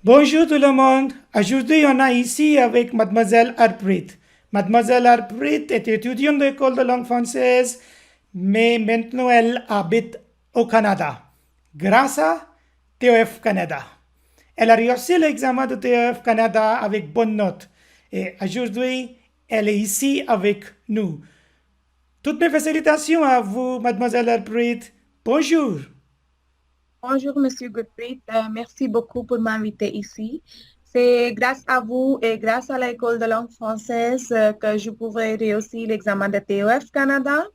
Bonjour tout le monde. Aujourd'hui, on est ici avec Mademoiselle Harpreet. Mademoiselle Harpreet est étudiante d'école de langue française, mais maintenant elle habite au Canada, grâce à TEF Canada. Elle a réussi l'examen de TEF Canada avec bonne note et aujourd'hui, elle est ici avec nous. Toutes mes félicitations à vous, Mademoiselle Harpreet. Bonjour. Bonjour, Monsieur Gurpreet. Merci beaucoup pour m'inviter ici. C'est grâce à vous et grâce à l'École de langue française que je pourrais réussir l'examen de TEF Canada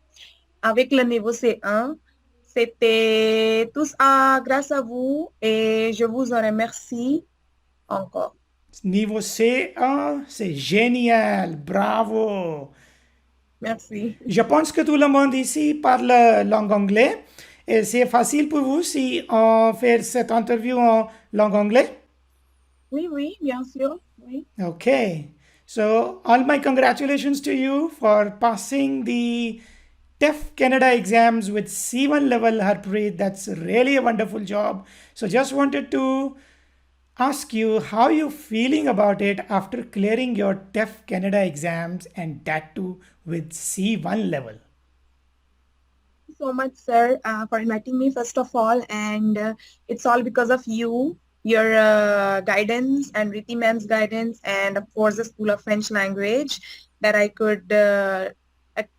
avec le niveau C1. C'était grâce à vous et je vous en remercie encore. Niveau C1, c'est génial, bravo. Merci. Je pense que tout le monde ici parle langue anglaise et c'est facile pour vous si on fait cette interview en langue anglaise. Oui, oui, bien sûr. Oui. Okay, so all my congratulations to you for passing the TEF Canada exams with C1 level, Harpreet. That's really a wonderful job. So just wanted to ask you how you feeling about it after clearing your TEF Canada exams and that too with C1 level. So much, sir, for inviting me, first of all. And it's all because of you, your guidance, and Riti ma'am's guidance, and of course, the School of French Language, that I could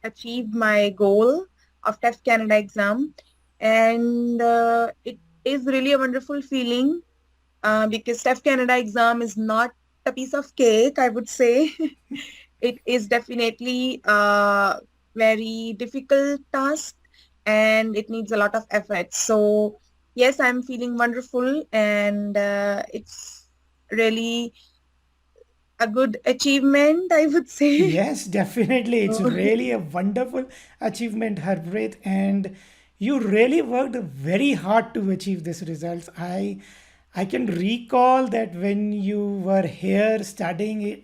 achieve my goal of TEF Canada exam. And it is really a wonderful feeling because TEF Canada exam is not a piece of cake, I would say. It is definitely a very difficult task and it needs a lot of effort. So, yes, I'm feeling wonderful and it's really a good achievement, I would say. Yes, definitely. It's So, really a wonderful achievement, Harpreet, and you really worked very hard to achieve this results. I can recall that when you were here studying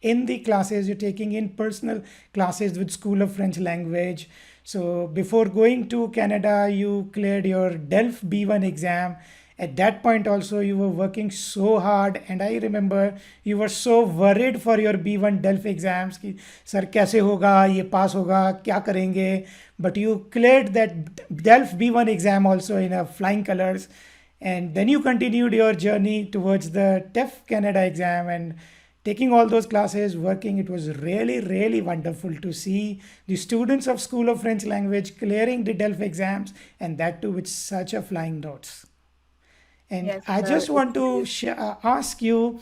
in the classes, you're taking in personal classes with School of French Language. So before going to Canada, you cleared your DELF B1 exam. At that point also you were working so hard and I remember you were so worried for your B1 DELF exams कि sir कैसे होगा ये पास होगा क्या करेंगे but you cleared that DELF B1 exam also in a flying colors and then you continued your journey towards the TEF Canada exam and taking all those classes working. It was really wonderful to see the students of School of French Language clearing the DELF exams and that too with such a flying notes. And yes, I sir, just it want to is. ask you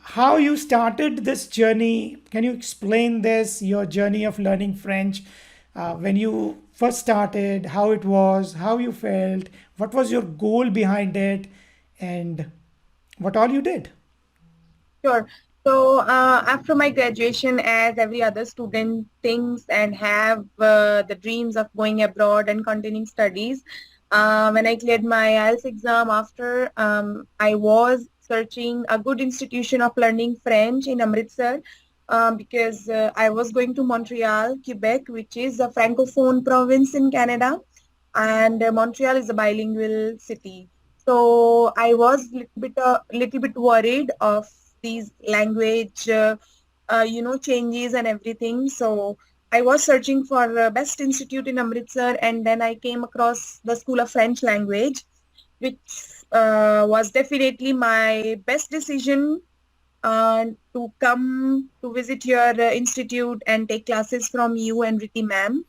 how you started this journey. Can you explain this, your journey of learning French, when you first started, how it was, how you felt, what was your goal behind it, and what all you did? Sure. So after my graduation, as every other student thinks and have the dreams of going abroad and continuing studies, when I cleared my IELTS exam after, I was searching a good institution of learning French in Amritsar because I was going to Montreal, Quebec, which is a francophone province in Canada, and Montreal is a bilingual city. So I was little bit worried of these language, changes and everything. So I was searching for best institute in Amritsar, and then I came across the School of French Language, which was definitely my best decision to come to visit your institute and take classes from you and Riti ma'am.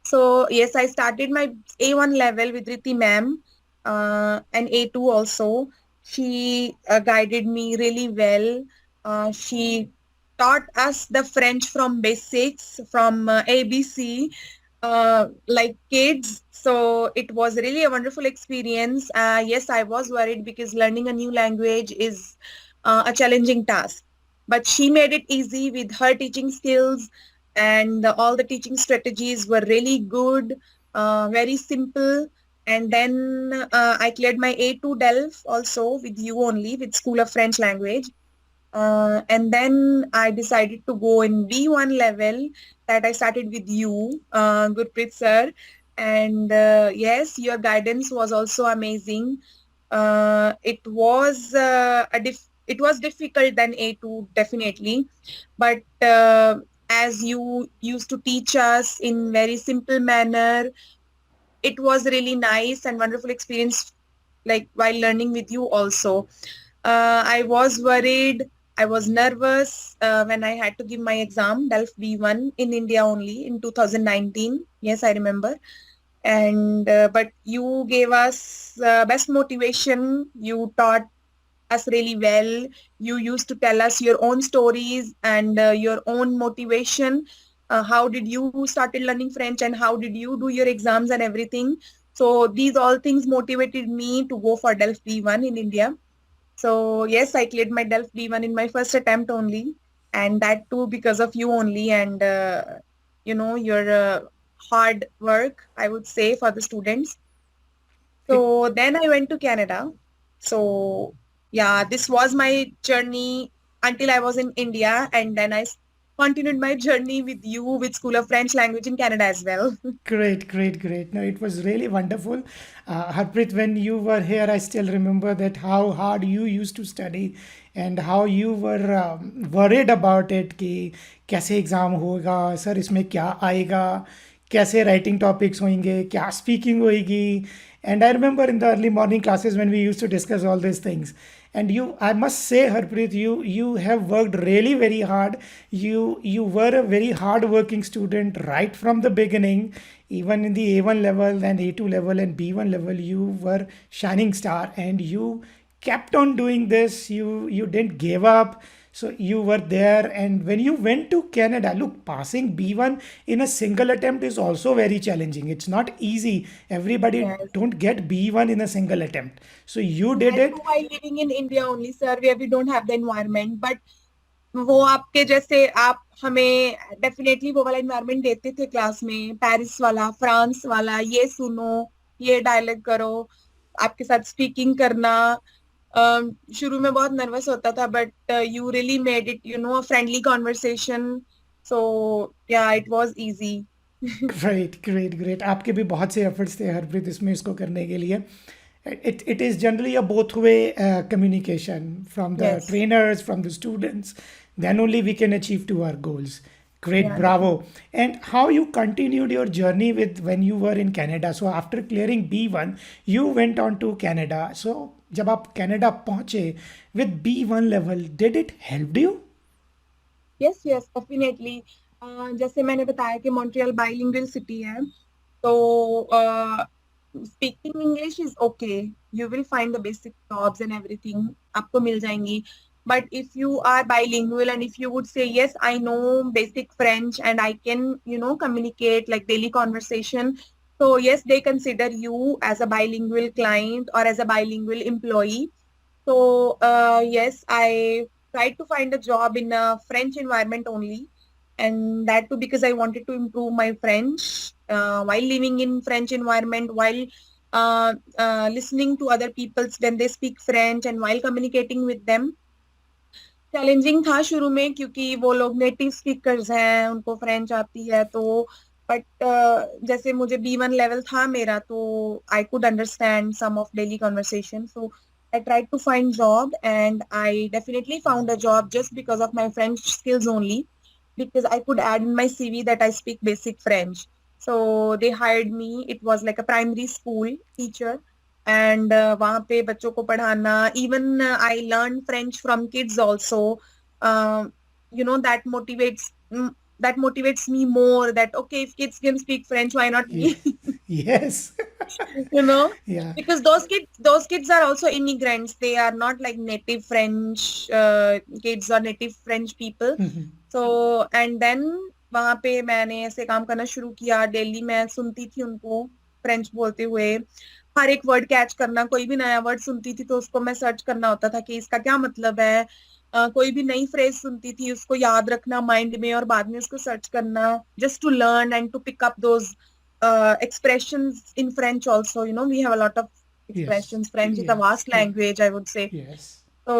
So yes, I started my A1 level with Riti ma'am and A2 also. She guided me really well. She taught us the French from basics, from ABC, like kids. So it was really a wonderful experience. Yes, I was worried because learning a new language is a challenging task. But she made it easy with her teaching skills, and all the teaching strategies were really good, very simple. And then I cleared my A2 DELF also with you only, with School of French Language. And then I decided to go in B1 level, that I started with you, Gurpreet sir. And yes, your guidance was also amazing. It was difficult than A2 definitely, but as you used to teach us in very simple manner, it was really nice and wonderful experience, like while learning with you also. I was worried, I was nervous when I had to give my exam, DELF B1 in India only in 2019. Yes, I remember. And but you gave us best motivation. You taught us really well. You used to tell us your own stories and your own motivation. How did you started learning French and how did you do your exams and everything? So these all things motivated me to go for DELF B1 in India. So yes, I cleared my DELF B1 in my first attempt only, and that too because of you only and your hard work, I would say, for the students. It, So then I went to Canada. So yeah, this was my journey until I was in India, and then continued my journey with you with School of French Language in Canada as well. Great, great, great. No, it was really wonderful. Harpreet, when you were here, I still remember that how hard you used to study and how you were worried about it कि कैसे exam होगा sir इसमें क्या आएगा कैसे writing topics होंगे क्या speaking होएगी and I remember in the early morning classes when we used to discuss all these things. And you, I must say, Harpreet, you have worked really very hard. You were a very hard working student right from the beginning. Even in the A1 level and A2 level and B1 level, you were shining star, and you kept on doing this. You didn't give up. So you were there, and when you went to Canada, look, passing B1 in a single attempt is also very challenging. It's not easy. Everybody Yes. don't get B1 in a single attempt. So you did That too it. while living in India only, sir, where we don't have the environment. But वो आपके जैसे आप हमें definitely वो वाला environment देते थे class में, पेरिस वाला, फ्रांस वाला, ये सुनो, ये डायलॉग करो, आपके साथ स्पीकिंग करना। शुरू में बहुत नर्वस होता था, but you really made it a friendly conversation. So yeah it was easy. Great, great, great. आपके भी बहुत से एफर्ट्स थे हरप्रीत इसमें इसको करने के लिए। It is generally a both way communication from the yes. trainers, from the students. Then only we can achieve to our goals. Great, या bravo. And how you continued your journey with when you were in Canada? So after clearing B1, you went on to Canada. So जब आप Canada पहुंचे with B1 level, did it help you? Yes yes definitely. जैसे मैंने बताया कि Montreal bilingual city है, तो speaking English is okay, you will find the basic jobs and everything आपको मिल जाएंगी। But if you are bilingual and if you would say yes, I know basic French and I can communicate like daily conversation, so yes, they consider you as a bilingual client or as a bilingual employee. So, yes, I tried to find a job in a French environment only, and that too because I wanted to improve my French while living in French environment, while listening to other people when they speak French, and while communicating with them. Challenging था शुरू में क्योंकि वो लोग native speakers हैं, उनको French आती है, तो बट जैसे मुझे B1 लेवल था मेरा, तो I could understand some of daily conversation, so I tried to find job and I definitely found a job just because of my French skills only, because I could add in my CV that I speak basic French. So they hired me. It was like a primary school teacher, and वहाँ पे बच्चों को पढ़ाना, even I learn French from kids also, that motivates that motivates me more, that okay, if kids can speak French, why not me? Yeah. Yes. you know Yeah. because those kids are also immigrants, they are not like native French kids or native French people. So and then वहां पे मैंने ऐसे काम करना शुरू किया, daily मैं सुनती थी उनको फ्रेंच बोलते हुए, हर एक वर्ड कैच करना, कोई भी नया वर्ड सुनती थी तो उसको मैं सर्च करना होता था कि इसका क्या मतलब है। कोई भी नई फ्रेज सुनती थी उसको याद रखना माइंड में और बाद में उसको सर्च करना, just to learn and to pick up those expressions in French also. We have a lot of Yes. expressions. French is a Yeah. vast Yeah. language, I would say. Yes. So,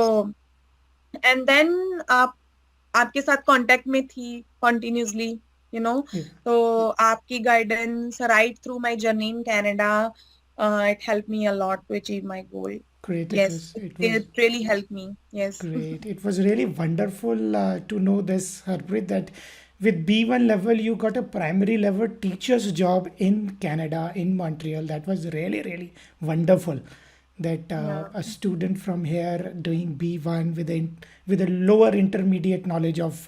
and then आप आपके साथ contact में थी continuously, Yeah. तो आपकी guidance right through my journey in Canada, it helped me a lot to achieve my goal. Great. Yes, It was it really helped me. Yes. great. It was really wonderful to know this, Harpreet, that with B1 level you got a primary level teacher's job in Canada, in Montreal. That was really, really wonderful. That Yeah. a student from here doing B1 with a lower intermediate knowledge of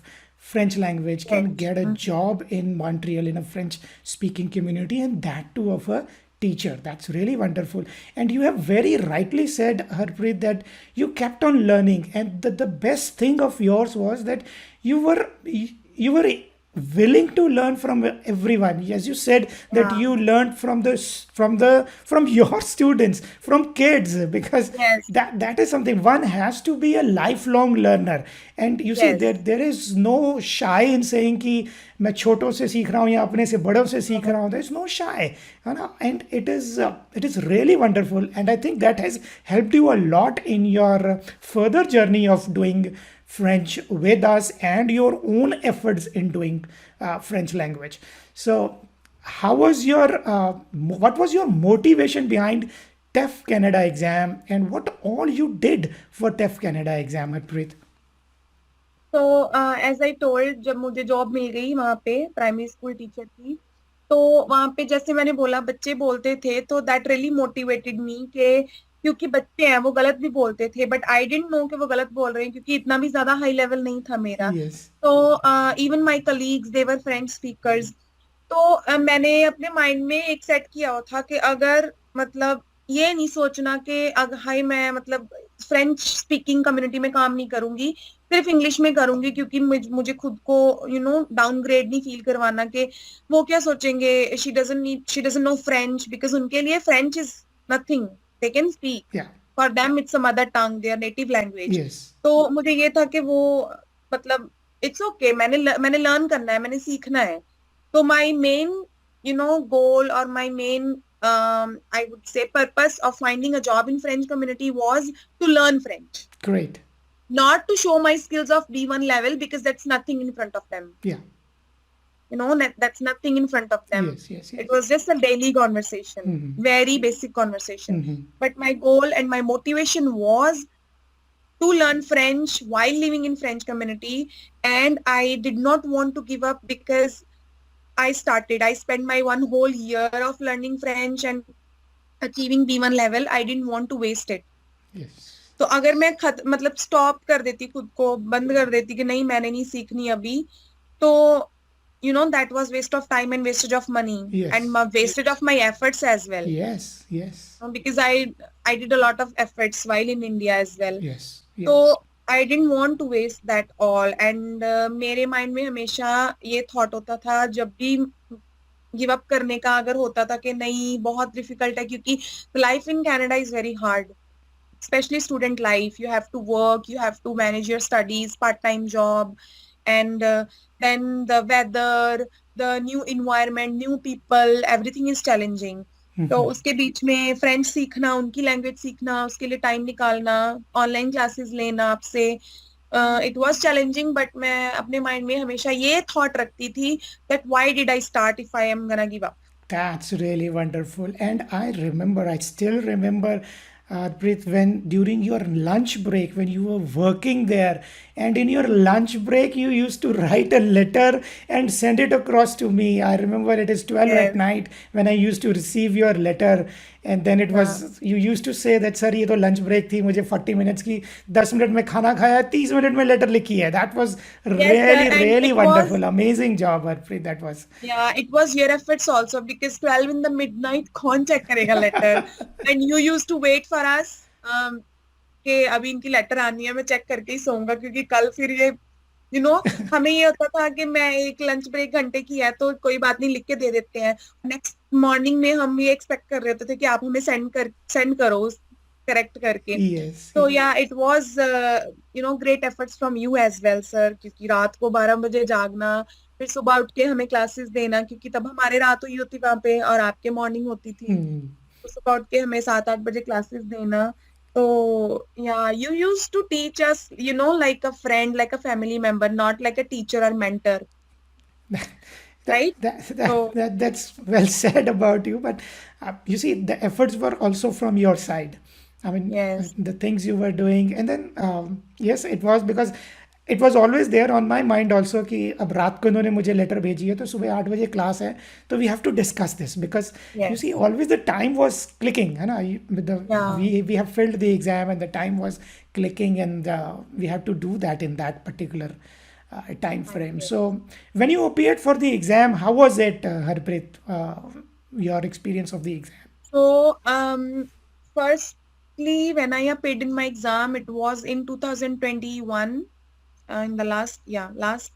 French language can French. get a Mhm. job in Montreal in a French speaking community, and that too of a teacher. That's really wonderful. And you have very rightly said, Harpreet, that you kept on learning, and the best thing of yours was that you were willing to learn from everyone. As you said that Yeah. you learned from your students, from kids, because Yes. that is something. One has to be a lifelong learner. And you see, Yes. there is no shy in saying कि मैं छोटों से सीख रहा हूँ या अपने से बड़ों से सीख रहा हूँ. There is no shy, है ना? And it is really wonderful, and I think that has helped you a lot in your further journey of doing French with us and your own efforts in doing French language. So, what was your motivation behind TEF Canada exam, and what all you did for TEF Canada exam, Harpreet? तो as I told, जब मुझे job मिल गई वहाँ पे primary school teacher की, तो वहाँ पे जैसे मैंने बोला बच्चे बोलते थे, तो दैट रियली मोटिवेटेड मी के क्योंकि बच्चे हैं वो गलत भी बोलते थे, बट आई डिडंट नो कि वो गलत बोल रहे हैं क्योंकि इतना भी ज्यादा हाई लेवल नहीं था मेरा. Yes. तो even my colleagues they were French speakers. तो मैंने अपने माइंड में एक सेट किया हुआ था कि अगर मतलब ये नहीं सोचना कि अगर हाई मैं मतलब फ्रेंच स्पीकिंग कम्युनिटी में काम नहीं करूंगी, सिर्फ इंग्लिश में करूंगी, क्योंकि मुझे खुद को डाउनग्रेड नहीं फील करवाना कि वो क्या सोचेंगे, she doesn't know French, because उनके लिए French is nothing, they can speak, Yeah. For them it's a mother tongue, there native language. Yes. तो मुझे ये था कि वो मतलब इट्स ओके, मैंने लर्न करना है, मैंने सीखना है. तो my main goal or my main I would say purpose of finding a job in French community was to learn French, Great. not to show my skills of B1 level, because that's nothing in front of them. Yeah. That's nothing in front of them. Yes. Yes. It Yes. was just a daily conversation, Mhm. very basic conversation. Mhm. But my goal and my motivation was to learn French while living in French community, and I did not want to give up because I spent my one whole year of learning French and achieving B1 level. I didn't want to waste it. Yes. तो अगर मैं मतलब stop कर देती, खुद को बंद कर देती कि नहीं मैंने नहीं सीखनी अभी, तो that was waste of time and wastage of money. Yes. And wastage of my efforts as well. Yes. Yes. Because I did a lot of efforts while in India as well. Yes. Yes. So I didn't want to waste that all. And मेरे mind में हमेशा ये thought होता था जब भी give up करने का अगर होता था कि नहीं बहुत डिफिकल्ट है, क्योंकि life in Canada is very hard, especially student life. You have to work, you have to manage your studies, part-time job, and then the weather, the new environment, new people, everything is challenging. तो उसके बीच में French सीखना, उनकी language सीखना, उसके लिए time निकालना, online classes लेना आपसे, इट वाज चैलेंजिंग. बट मैं अपने माइंड में हमेशा ये थॉट रखती थी that why did I start if I am gonna give up. That's really wonderful. And I still remember, Preet, when during your lunch break, when you were working there, and in your lunch break, you used to write a letter and send it across to me. I remember it is 12 at Yes. night when I used to receive your letter. And then it Yeah. was, you used to say that, sir, ये तो lunch break थी, मुझे 40 minutes की, 10 minute में खाना खाया, 30 minute में letter लिखी है. That was Yes, sir, really, and really it was wonderful. Amazing job, Harpreet. That was. Yeah, it was your efforts also, because 12 in the midnight कौन check करेगा letter, and you used to wait for us कि अभी इनकी letter आनी है, मैं check करके ही सोऊंगा क्योंकि कल फिर ये हमें ये होता था कि मैं एक लंच ब्रेक घंटे की है तो कोई बात नहीं, लिख के दे देते हैं. नेक्स्ट मॉर्निंग में हम ये एक्सपेक्ट कर रहे होते थे कि आप हमें सेंड करो करेक्ट करके. Yes. तो या it was great efforts from you as well sir, क्योंकि रात को 12 बजे जागना, फिर सुबह उठ के हमें क्लासेस देना, क्योंकि तब हमारे रात हुई होती वहां पे और आपके मॉर्निंग होती थी. तो सुबह उठ के हमें 7-8 बजे क्लासेस देना. तो yeah, you used to teach us like a friend, like a family member, not like a teacher or mentor. right? So That's well said about you. But you see, the efforts were also from your side. I mean, yes, the things you were doing, and then yes, it was because it was always there on my mind also कि अब रात को इन्होंने मुझे letter भेजी है तो सुबह 8 बजे क्लास है तो we have to discuss this because you see yes, always the time was clicking है ना with the yeah, we have filled the exam and the time was clicking and we have to do that in that particular time frame. yes. So, when you appeared for the exam, how was it, Harpreet? Your experience of the exam? So firstly, when I appeared in my exam, it was in 2021. In the last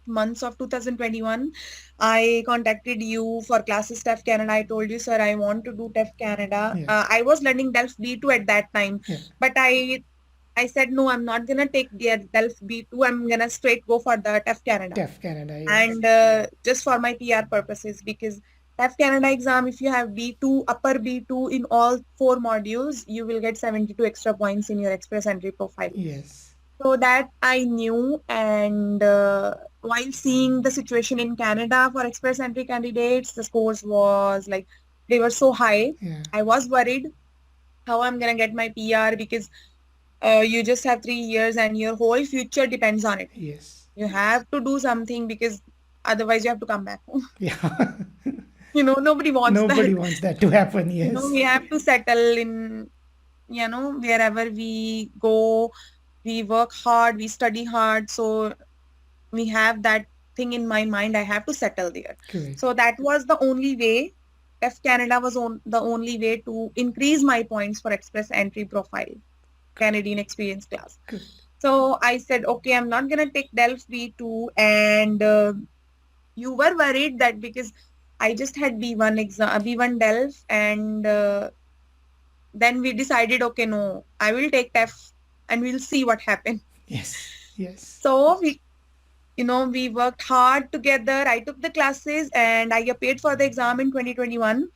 months of 2021, I contacted you for classes TEF Canada. I told you, sir, I want to do TEF Canada. Yeah, I was learning DELF B2 at that time, yeah, but I said no, I'm not gonna take the DELF B2. I'm gonna straight go for the TEF Canada, TEF Canada, yes, and just for my PR purposes because TEF Canada exam, if you have B2, upper B2 in all four modules, you will get 72 extra points in your express entry profile. yes, So that I knew, and while seeing the situation in Canada for express entry candidates, the scores was like they were so high. yeah, I was worried how I'm gonna get my PR because you just have 3 years and your whole future depends on it. yes, You have to do something because otherwise you have to come back home. yeah. Nobody wants that. Nobody wants that to happen, We yes, have to settle in, wherever we go, we work hard, we study hard. So we have that thing in my mind. I have to settle there. correct, So that was the only way. F Canada was the only way to increase my points for express entry profile, Canadian experience class. correct, So I said, okay, I'm not gonna take DELF B2, and you were worried that because I just had B1 exam, B1 DELF, and then we decided, okay, no, I will take TEF, and we'll see what happens. yes, yes, So we worked hard together. I took the classes and I appeared for the exam in 2021.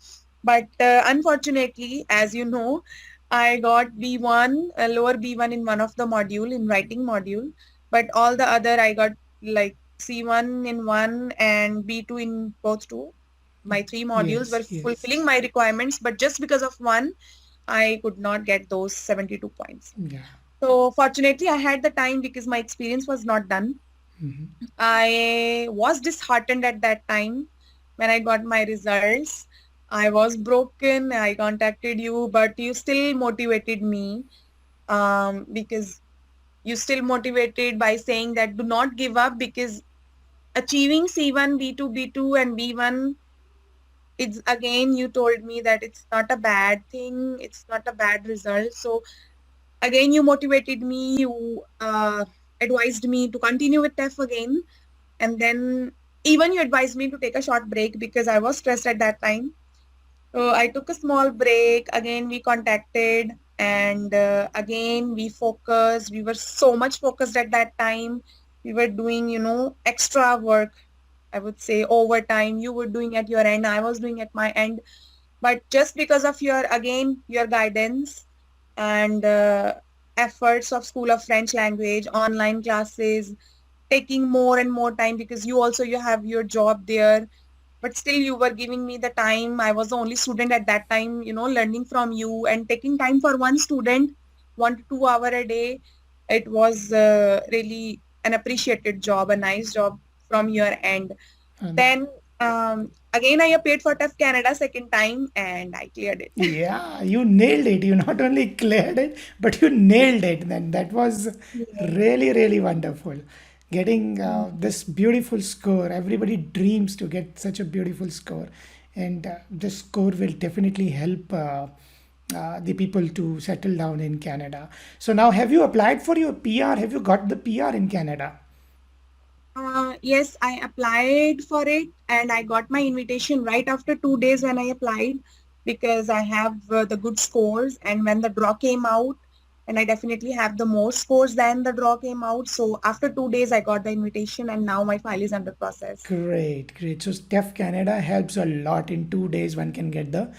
But unfortunately, as you know, I got B1, a lower B1 in one of the module, in writing module. But all the other, I got like C1 in one and B2 in both two. My three modules yes, were yes, fulfilling my requirements, but just because of one, I could not get those 72 points. yeah, So fortunately, I had the time because my experience was not done. mhm, I was disheartened at that time when I got my results. I was broken. I contacted you, but you still motivated me because you still motivated by saying that do not give up because achieving C1, B2, B2, and B1, it's again, you told me that it's not a bad thing. It's not a bad result. So again, you motivated me. You advised me to continue with TEF again. And then even you advised me to take a short break because I was stressed at that time. So I took a small break. Again, we contacted and again we focused. We were so much focused at that time. We were doing, extra work. I would say overtime. You were doing at your end. I was doing at my end. But just because of your guidance and efforts of School of French Language, online classes, taking more and more time because you have your job there, but still you were giving me the time. I was the only student at that time, learning from you and taking time for one student, 1 to 2 hour a day. It was really an appreciated job, a nice job from your end. and Then again, I appeared for TEF Canada second time and I cleared it. yeah, you nailed it. You not only cleared it, but you nailed it. Then that was Yes. really, really wonderful. Getting this beautiful score. Everybody dreams to get such a beautiful score, and this score will definitely help the people to settle down in Canada. So now, have you applied for your PR? Have you got the PR in Canada? Yes, I applied for it and I got my invitation right after 2 days when I applied because I have the good scores, and when the draw came out, and I definitely have the more scores than the draw came out. So after 2 days, I got the invitation and now my file is under process. Great, great. So TEF Canada helps a lot. In 2 days, one can get the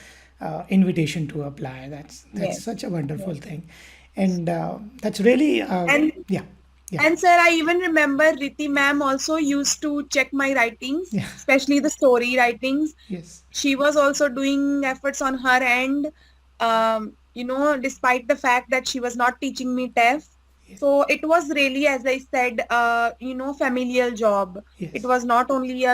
invitation to apply. That's Yes, such a wonderful yes. thing, and that's really And yeah. Yeah. And sir, I even remember Riti ma'am also used to check my writings, Yeah. especially the story writings. Yes. She was also doing efforts on her end, despite the fact that she was not teaching me TEF. Yes. So it was really, as I said, familial job. It Yes. was not only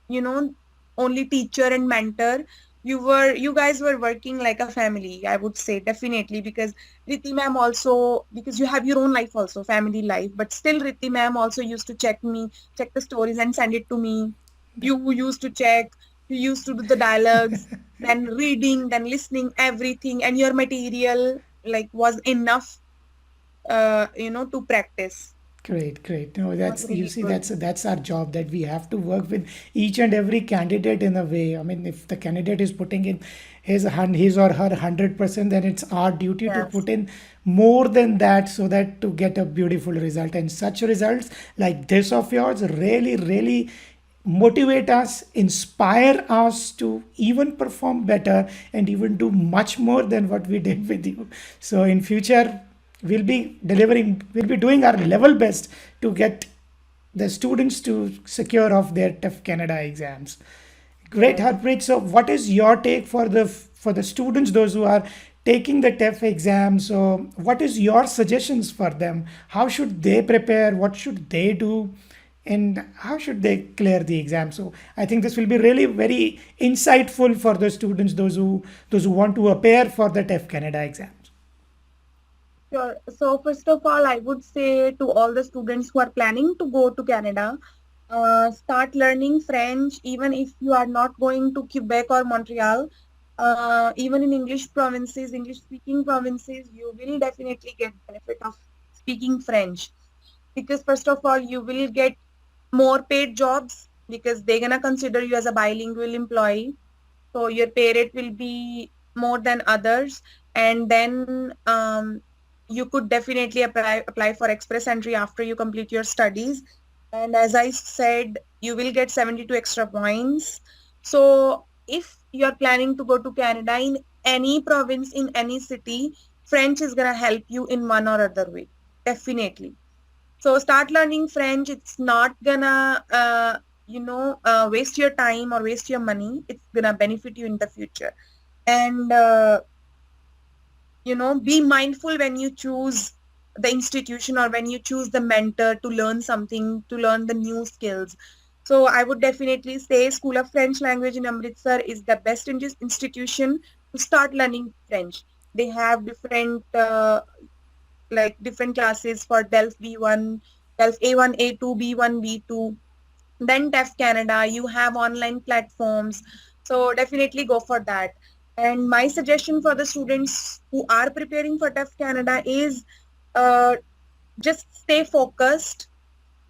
you know, only teacher and mentor. You guys were working like a family, I would say, definitely, because Riti ma'am also, because you have your own life also, family life, but still Riti ma'am also used to check the stories and send it to me. You used to check, you used to do the dialogues, then reading, then listening, everything, and your material like was enough, to practice. Great, great. No, It was that's you really see, good. that's our job, that we have to work with each and every candidate in a way. I mean, if the candidate is putting in his or her 100%, then it's our duty to Yes. put in more than that, so that to get a beautiful result. And such results like this of yours really, really motivate us, inspire us to even perform better and even do much more than what we did with you. So in future, we'll be doing our level best to get the students to secure of their TEF Canada exams. Great, Sure. Harpreet. So what is your take for the students, those who are taking the TEF exam? So what is your suggestions for them? How should they prepare? What should they do? And how should they clear the exam? So I think this will be really very insightful for the students, those who want to appear for the TEF Canada exams. Sure. So first of all, I would say to all the students who are planning to go to Canada, start learning French, even if you are not going to Quebec or Montreal. Even in English speaking provinces, you will definitely get benefit of speaking French, because first of all, you will get more paid jobs because they're gonna consider you as a bilingual employee. So your pay rate will be more than others. And then you could definitely apply for express entry after you complete your studies. And as I said, you will get 72 extra points. So if you're planning to go to Canada in any province, in any city, French is going to help you in one or other way. Definitely. So start learning French. It's not gonna, waste your time or waste your money. It's gonna benefit you in the future. And, be mindful when you choose the institution or when you choose the mentor to learn something, to learn the new skills. So I would definitely say School of French Language in Amritsar is the best institution to start learning French. They have different classes for DELF B1, DELF A1, A2, B1, B2, then TEF Canada. You have online platforms. So definitely go for that. And my suggestion for the students who are preparing for TEF Canada is uh, just stay focused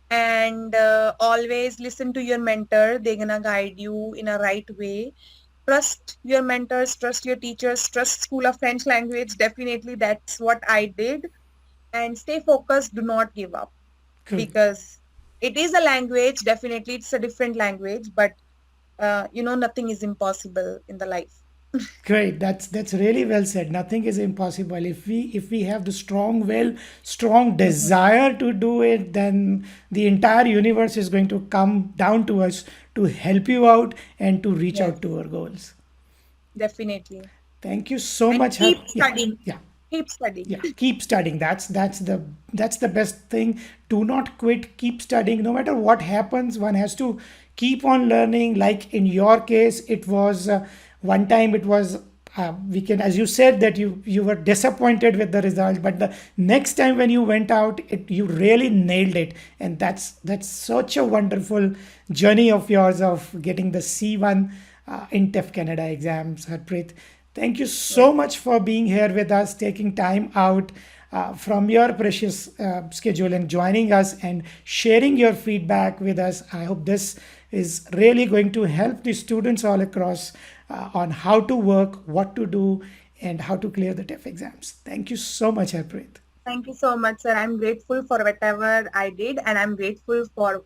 and always listen to your mentor. They're going to guide you in a right way. Trust your mentors, trust your teachers, trust School of French Language. Definitely that's what I did. And stay focused, do not give up, Good. because it is a language. Definitely it's a different language, but nothing is impossible in the life. Great. That's really well said. Nothing is impossible. If we have the strong will, strong Mhm. desire to do it, then the entire universe is going to come down to us to help you out and to reach Yes, out to our goals. definitely. Thank you so And much. keep Yeah, studying, yeah. keep studying. Yeah, keep studying. That's the best thing. Do not quit. Keep studying. No matter what happens, one has to keep on learning. Like in your case, it was one time. It was we can, as you said, that you were disappointed with the result, but the next time when you went out, you really nailed it, and that's such a wonderful journey of yours of getting the C1 in TEF Canada exams, Harpreet. Thank you Yes. so much for being here with us, taking time out from your precious schedule and joining us and sharing your feedback with us. I hope this is really going to help the students all across on how to work, what to do, and how to clear the TEF exams. Thank you so much, Harpreet. Thank you so much, sir. I'm grateful for whatever I did, and I'm grateful for,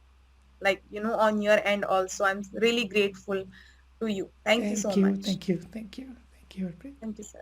on your end also. I'm really grateful to you. Thank you so Thank you, much. thank you, thank you, thank you, Harpreet. Thank you, sir.